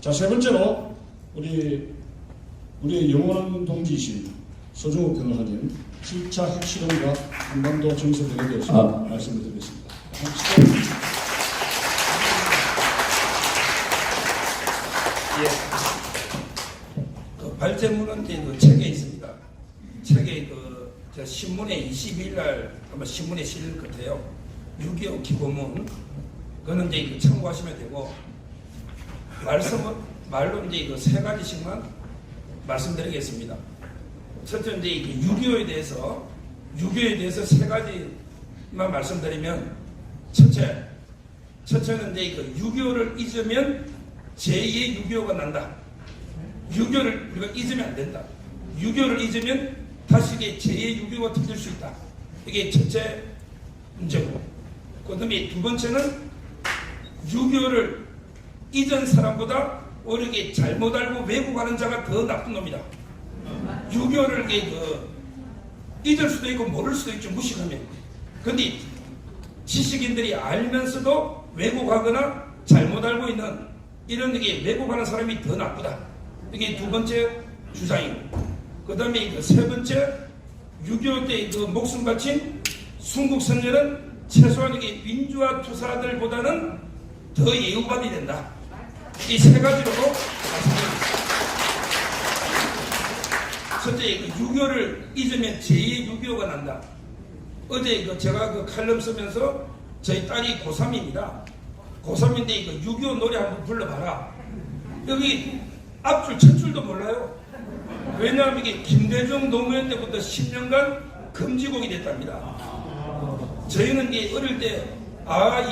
자, 세 번째로 우리의 영원한 동지이신 서정욱 변호사님 7차 핵실험과 한반도 정세들에 대해서 말씀을 드리겠습니다. 그 발제문은 이제 그 책에 있습니다. 책에 저 신문에 22일 날 아마 신문에 실릴 것 같아요. 6.25 기고문. 그거는 이제 참고하시면 되고, 말로 이제 그 세 가지씩만 말씀드리겠습니다. 첫째, 이제 6.25에 대해서 세 가지만 말씀드리면, 첫째는 이제 그 6.25를 잊으면 제2의 6.25가 난다. 6.25를 우리가 잊으면 안 된다. 6.25를 잊으면 다시 제2의 6.25가 터질 수 있다. 이게 첫째 문제고, 그 다음에 두 번째는 6.25를 잊은 사람보다 오히려 잘못 알고 왜곡하는 자가 더 나쁜 놈이다. 6.25를 잊을 수도 있고 모를 수도 있죠, 무식하면. 그런데 지식인들이 알면서도 왜곡하거나 잘못 알고 있는 이런 왜곡하는 사람이 더 나쁘다. 이게 두 번째 주장이고, 그 다음에 세 번째, 6.25 때 목숨 바친 순국 선열은 최소한 민주화 투사들보다는 더 예우받아야 된다. 이 세 가지로 말씀드립니다. 첫째, 6.25를 잊으면 제2의 6.25가 난다. 어제 제가 칼럼 쓰면서 저희 딸이 고3입니다. 고3인데 6.25 노래 한번 불러봐라. 여기 앞줄, 첫줄도 몰라요. 왜냐하면 이게 김대중 노무현 때부터 10년간 금지곡이 됐답니다. 저희는 어릴 때,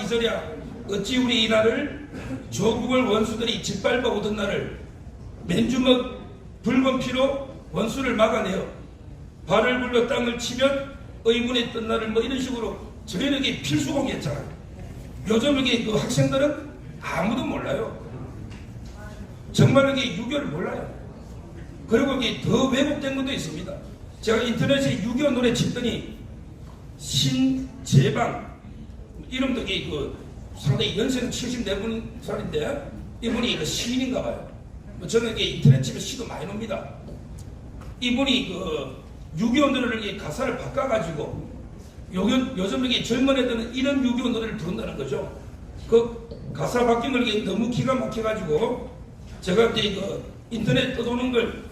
이절이야. 어찌 우리 이 나라를 조국을 원수들이 짓밟아 오던 날을 맨주먹 붉은 피로 원수를 막아내어 발을 굴러 땅을 치면 의문했던 날을 이런 식으로 저희는 필수곡이었잖아요. 요즘 그 학생들은 아무도 몰라요. 정말 6.25를 몰라요. 그리고 더 왜곡된 것도 있습니다. 제가 인터넷에 6.25 노래 쳤더니 신재방 이름도 상당히 연세는 74살인데 이분이 시인인가 봐요. 저는 인터넷 집에 시도 많이 놉니다. 이분이 6.25 노래를 가사를 바꿔가지고 요즘 젊은 애들은 이런 6.25 노래를 부른다는 거죠. 그 가사 바뀐 걸 너무 기가 막혀가지고 제가 인터넷 떠도는 걸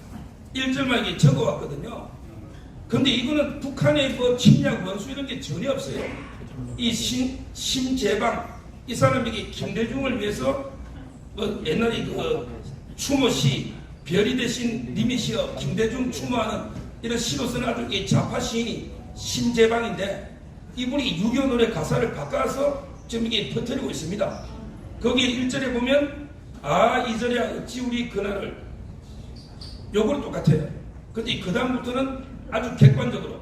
1절만 적어왔거든요. 근데 이거는 북한의 침략 원수 이런 게 전혀 없어요. 이 심재방 이 사람이 김대중을 위해서 옛날에 추모시 별이 대신 님이 시어 김대중 추모하는 이런 시로 쓰는 아주 좌파 시인이 심재방인데 이분이 6.25 노래 가사를 바꿔서 지금 퍼뜨리고 있습니다. 거기에 1절에 보면 이절이야 어찌 우리 그날을 요거는 똑같아요. 근데 그 다음부터는 아주 객관적으로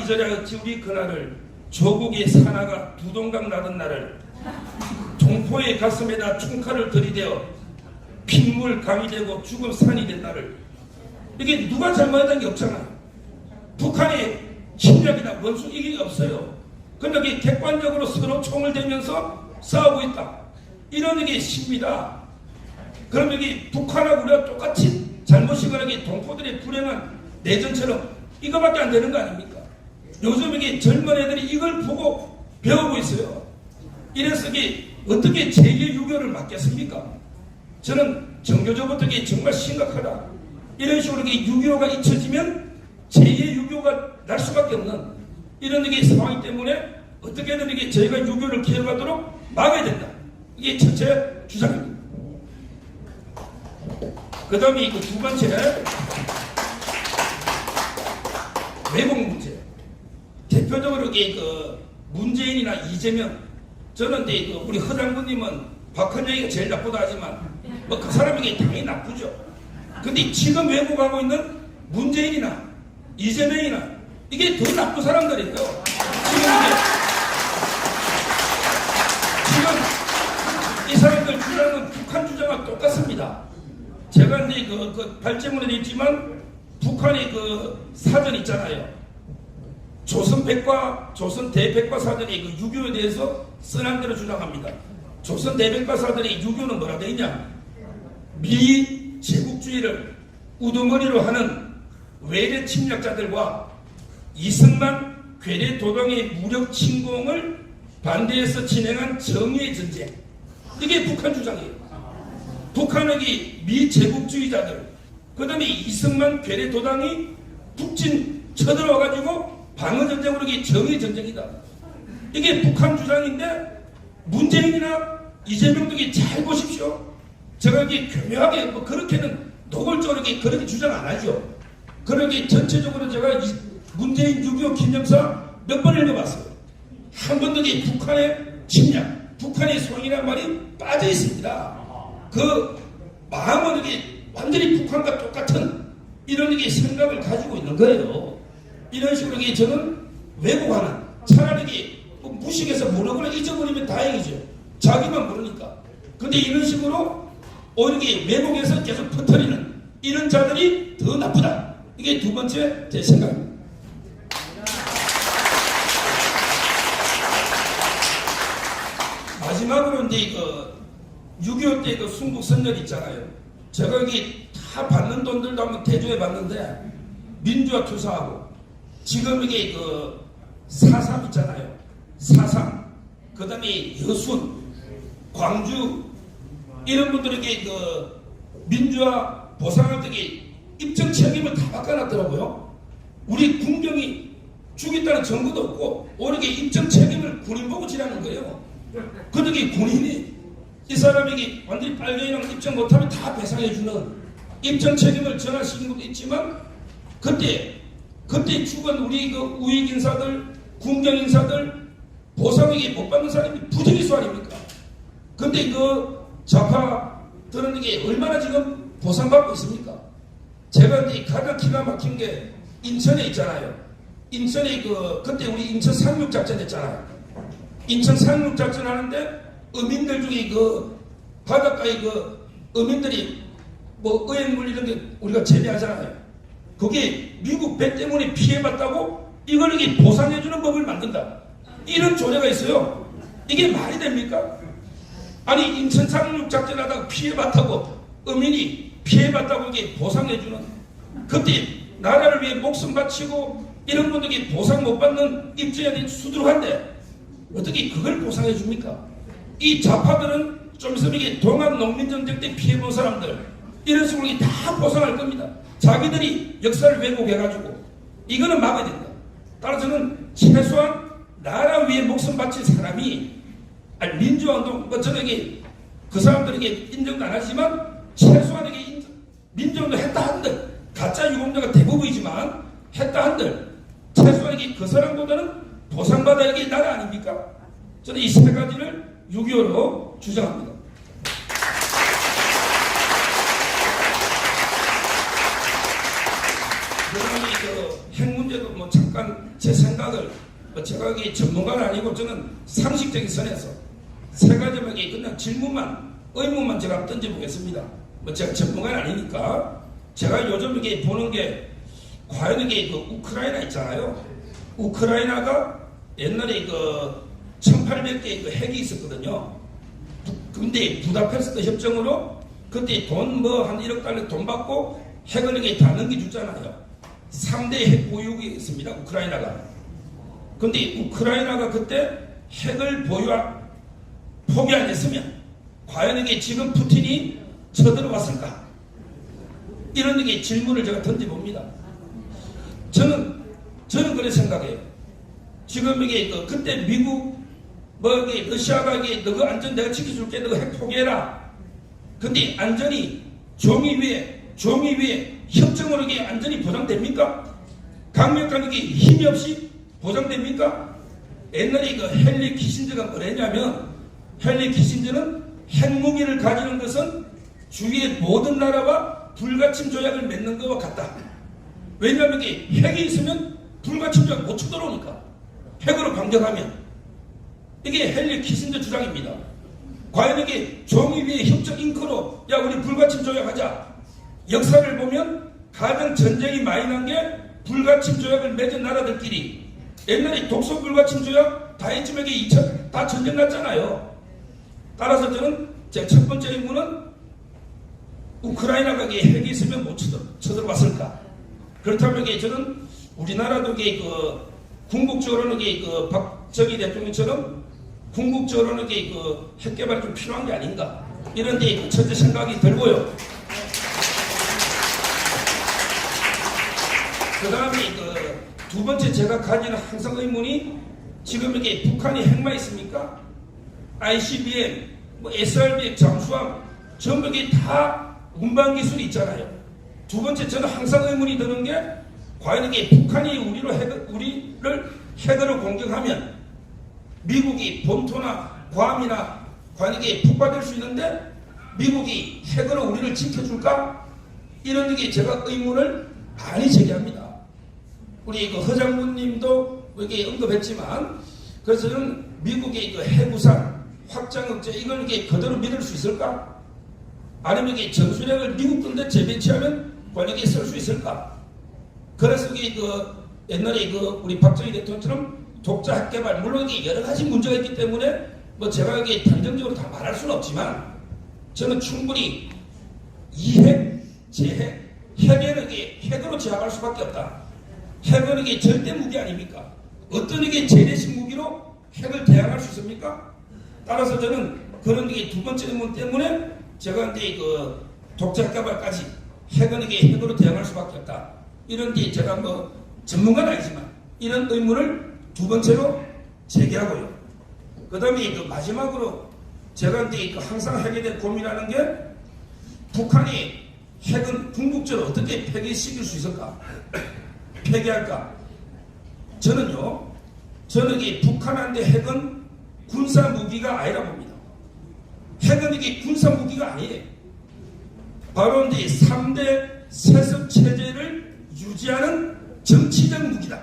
이절이야 어찌 우리 그날을 조국의 산하가 두동강 나던 날을 동포의 가슴에다 총칼을 들이대어 핏물 강이 되고 죽음 산이 된 날을 이게 누가 잘못했다는 게 없잖아요. 북한의 침략이나 원수 이게 없어요. 그런데 이게 객관적으로 서로 총을 대면서 싸우고 있다. 이런 게 십니다. 그럼 이게 북한하고 우리가 똑같이 잘못이거나 동포들의 불행한 내전처럼 이거밖에 안 되는 거 아닙니까? 요즘 이게 젊은 애들이 이걸 보고 배우고 있어요. 이래서 이게 어떻게 제2의 6.25를 막겠습니까? 저는 정교조부터 정말 심각하다. 이런 식으로 6.25가 잊혀지면 제2의 6.25가 날 수밖에 없는 이런 상황이기 때문에 어떻게든 저희가 6.25를 기회하도록 막아야 된다. 이게 첫째 주장입니다. 그 다음에 두 번째 왜곡 문제. 대표적으로 문재인이나 이재명, 저는 우리 허 장군님은 박헌영이가 제일 나쁘다 하지만 그 사람에게 당연히 나쁘죠. 근데 지금 왜곡하고 있는 문재인이나 이재명이나 이게 더 나쁜 사람들이에요. 지금 이 사람들 주장은 북한 주장과 똑같습니다. 제가 이제 발제문에 있지만 북한의 사전 있잖아요. 조선 대백과 사전이 6.25에 대해서 써난 대로 주장합니다. 조선 대백과사들이 유교는 뭐라 돼 있냐? 미제국주의를 우두머리로 하는 외래 침략자들과 이승만 괴뢰 도당의 무력 침공을 반대해서 진행한 정의의 전쟁. 이게 북한 주장이에요. 북한의 미제국주의자들, 그 다음에 이승만 괴뢰 도당이 북진 쳐들어와가지고 방어전쟁으로 이게 정의 전쟁이다. 이게 북한 주장인데 문재인이나 이재명 등이 잘 보십시오. 제가 이게 교묘하게 뭐 그렇게는 노골적으로 그렇게 주장 안 하죠. 그러기 전체적으로 제가 문재인 6.25 기념사 몇 번 읽어봤어요. 한 번도 이 북한의 침략, 북한의 소행이라는 말이 빠져 있습니다. 그 마음은 이게 완전히 북한과 똑같은 이런 이게 생각을 가지고 있는 거예요. 이런 식으로 이게 저는 왜곡하는, 차라리 이게 뭐 무식해서 모르거나 잊어버리면 다행이죠. 자기만 모르니까. 근데 이런 식으로 오히려 왜곡해서 계속 퍼뜨리는 이런 자들이 더 나쁘다. 이게 두 번째 제 생각입니다. 마지막으로 이제 6.25 때 그 순국 선열 있잖아요. 제가 여기 다 받는 돈들도 한번 대조해 봤는데 민주화 투사하고 지금 이게 4.3 있잖아요. 4.3 그 다음에 여순, 광주 이런 분들에게 민주화 보상할 때 입증 책임을 다 바꿔놨더라고요. 우리 군경이 죽였다는 증거도 없고 오히려 입증 책임을 군인 보고 지라는 거예요. 그런데 군인이 이 사람에게 완전히 빨갱이랑 입증 못하면 다 배상해주는 입증 책임을 전환시킨 것도 있지만 그때 죽은 우리 우익 인사들, 군경 인사들 보상에게 못 받는 사람이 부정기수 아닙니까? 근데 좌파들은 이게 얼마나 지금 보상받고 있습니까? 제가 이제 가장 기가 막힌 게 인천에 있잖아요. 인천에 그때 우리 인천 상륙작전 했잖아요. 인천 상륙작전 하는데 어민들 중에 바닷가에 어민들이 뭐 의행물 이런 게 우리가 제외하잖아요. 그게 미국 배 때문에 피해봤다고 이걸 이게 보상해주는 법을 만든다. 이런 조례가 있어요. 이게 말이 됩니까? 아니 인천 상륙작전 하다가 피해봤다고 어민이 피해봤다고 이게 보상해주는, 그때 나라를 위해 목숨 바치고 이런 분들이 보상 못 받는 입장이 수두룩한데 어떻게 그걸 보상해줍니까? 이 좌파들은 좀 있으면 이게 동학 농민전쟁 때 피해본 사람들 이런 식으로 다 보상할 겁니다. 자기들이 역사를 왜곡해가지고 이거는 막아야 된다. 따라서 저는 최소한 나라 위에 목숨 바친 사람이 민주화운동 저는 그 사람들에게 인정도 안 하지만 최소한 민주화운동 했다 한들 가짜 유공자가 대부분이지만 했다 한들 최소한 그 사람보다는 보상받아야 게 나라 아닙니까? 저는 이 세 가지를 6.25로 주장합니다. 그러면 핵 문제도 뭐 잠깐 제 생각을 제가 여기 전문가는 아니고 저는 상식적인 선에서 세 가지만 그냥 질문만 의문만 제가 던져보겠습니다. 뭐 제가 전문가는 아니니까 제가 요즘 이게 보는 게 과연 이게 우크라이나 있잖아요. 우크라이나가 옛날에 1800개의 핵이 있었거든요. 근데 부다페스트 협정으로 그때 돈 한 1억 달러 돈 받고 핵을 이렇게 다 넘겨줬잖아요. 3대 핵 보유국이 있습니다. 우크라이나가. 근데 우크라이나가 그때 핵을 포기 안 했으면 과연 이게 지금 푸틴이 쳐들어왔을까? 이런 질문을 제가 던져봅니다. 저는 그렇게 생각해요. 지금 그때 미국 러시아가 너그 안전 내가 지켜줄게, 너그 핵 포기해라. 근데 안전이 종이 위에 협정으로 안전이 보장됩니까? 강력한 힘이 없이 보장됩니까? 옛날에 헨리 키신저가 뭐랬냐면 헨리 키신저는 핵무기를 가지는 것은 주위의 모든 나라와 불가침 조약을 맺는 것과 같다. 왜냐하면 핵이 있으면 불가침 조약 못 쳐들어오니까. 핵으로 반격하면. 이게 헨리 키신저 주장입니다. 과연 이게 종이 위에 협정 잉크로 야 우리 불가침 조약하자. 역사를 보면 가장 전쟁이 많이 난 게 불가침 조약을 맺은 나라들끼리. 옛날에 독소 불가침 조약 다 했지만 다 전쟁 났잖아요. 따라서 저는 제 첫 번째 의문은 우크라이나가 핵이 있으면 못 쳐들어왔을까? 그렇다면 저는 우리나라도 궁극적으로는 박정희 대통령처럼 궁극적으로는 핵 개발이 좀 필요한 게 아닌가? 이런 첫째 생각이 들고요. 그 다음에 두 번째 제가 가지는 항상 의문이 지금 북한이 핵만 있습니까? ICBM, SRBM, 잠수함 전부 다 운반 기술이 있잖아요. 두 번째 저는 항상 의문이 드는 게 과연 북한이 우리를 핵으로 공격하면 미국이 본토나 괌이나 과연 폭발될 수 있는데 미국이 핵으로 우리를 지켜줄까? 이런 제가 의문을 많이 제기합니다. 우리 허 장군님도 언급했지만 그래서 저는 미국의 핵우산 확장 억제 이걸 그대로 믿을 수 있을까? 아니면 전술핵을 미국 군대 재배치하면 과연 쓸 수 있을까? 그래서 옛날에 우리 박정희 대통령처럼 독자 핵 개발 물론 여러 가지 문제가 있기 때문에 제가 단정적으로 다 말할 수는 없지만 저는 충분히 이핵, 재핵, 핵으로 제압할 수밖에 없다. 핵은 절대 무기 아닙니까? 어떤 재래식 무기로 핵을 대항할 수 있습니까? 따라서 저는 그런 두 번째 의문 때문에 제가 독자 핵 개발까지 핵은 핵으로 대항할 수밖에 없다. 이런 제가 전문가는 아니지만 이런 의문을 두 번째로 제기하고요. 그 다음에 마지막으로 제가 항상 핵에 대해 고민하는 게 북한이 핵은 궁극적으로 어떻게 폐기시킬 수 있을까? 폐기할까? 저는 북한한테 핵은 군사 무기가 아니라 봅니다. 핵은 군사 무기가 아니에요. 바로 3대 세습 체제를 유지하는 정치적 무기다.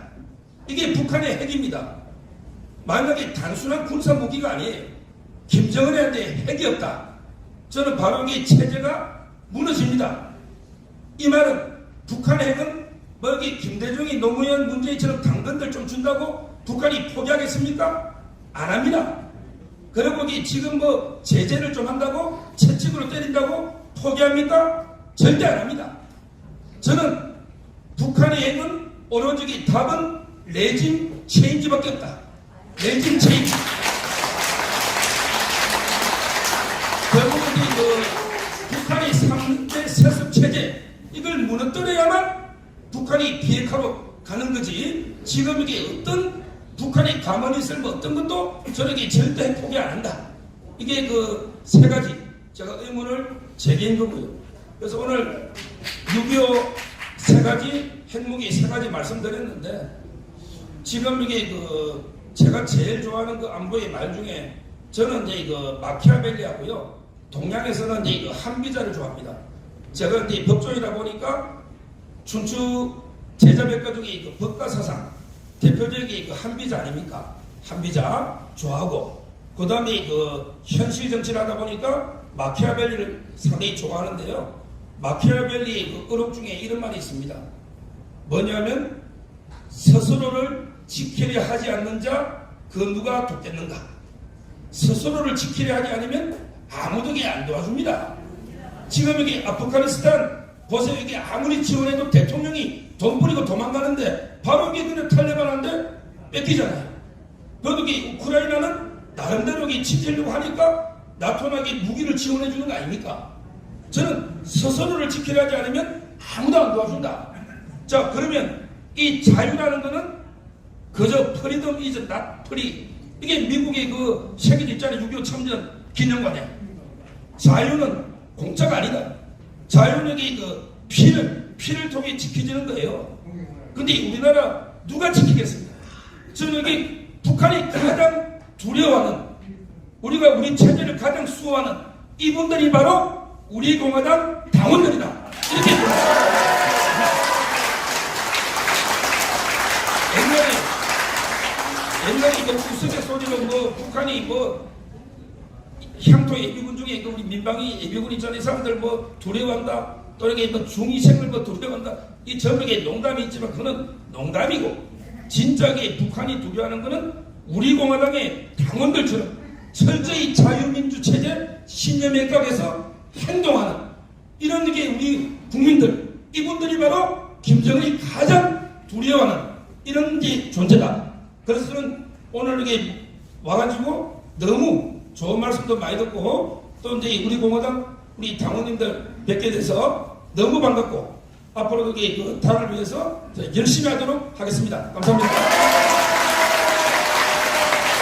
이게 북한의 핵입니다. 만약에 단순한 군사 무기가 아니에요. 김정은한테 핵이 없다. 저는 바로 이 체제가 무너집니다. 이 말은 북한의 핵은 김대중이 노무현 문재인처럼 당근들 좀 준다고 북한이 포기하겠습니까? 안 합니다. 그리고 지금 제재를 좀 한다고 채찍으로 때린다고 포기합니까? 절대 안 합니다. 저는 북한의 핵은 오로지 답은 레짐 체인지밖에 없다. 레짐 체인지. 결국은 북한의 3대 세습 체제 이걸 무너뜨려야만 북한이 비핵화로 가는 거지. 지금 어떤 북한이 가만히 있을 어떤 것도 저렇게 절대 포기 안 한다. 이게 세 가지 제가 의문을 제기한 거고요. 그래서 오늘 6.25 세 가지 핵무기 세 가지 말씀드렸는데 지금 제가 제일 좋아하는 안보의 말 중에 저는 마키아벨리하고요. 동양에서는 한비자를 좋아합니다. 제가 법조이다 보니까 춘추 제자백과 중에 법가사상 대표적인 한비자 아닙니까? 한비자 좋아하고 그 다음에 현실 정치를 하다 보니까 마키아벨리를 상당히 좋아하는데요. 마키아벨리의 어록 중에 이런 말이 있습니다. 뭐냐면 스스로를 지키려 하지 않는 자 그 누가 돕겠는가? 스스로를 지키려 하지 않으면 아무도 안 도와줍니다. 지금 아프가니스탄 보세요. 아무리 지원해도 대통령이 돈 뿌리고 도망가는데 바로 그냥 탈레반한테 뺏기잖아요. 그래도 우크라이나는 나름대로 지키려고 하니까 나토나게 무기를 지원해 주는 거 아닙니까? 저는 스스로를 지키려 하지 않으면 아무도 안 도와준다. 자, 그러면 이 자유라는 거는 그저 프리덤 이즈 낫 프리. 이게 미국의 세계 있잖아요. 6.25 참전 기념관에. 자유는 공짜가 아니다. 자유는 피를 통해 지켜지는 거예요. 근데 우리나라 누가 지키겠습니까? 저는 북한이 가장 두려워하는 우리 체제를 가장 수호하는 이분들이 바로 우리 공화당 당원들이다. 이렇게 옛날에 우스갯소리로 북한이 향토 예비군 중에 우리 민방위 예비군 있잖아요. 사람들 두려워한다. 또 이렇게 중위생을 두려워한다. 이 전부 농담이 있지만 그건 농담이고 진짜게 북한이 두려워하는 것은 우리 공화당의 당원들처럼 철저히 자유민주 체제 신념 맥락에서 행동하는 이런 게 우리 국민들, 이분들이 바로 김정은이 가장 두려워하는 이런 게 존재다. 그래서 저는 오늘 이게 와가지고 너무 좋은 말씀도 많이 듣고 또 이제 우리 공화당 우리 당원님들 뵙게 돼서 너무 반갑고 앞으로도 그 당을 위해서 열심히 하도록 하겠습니다. 감사합니다.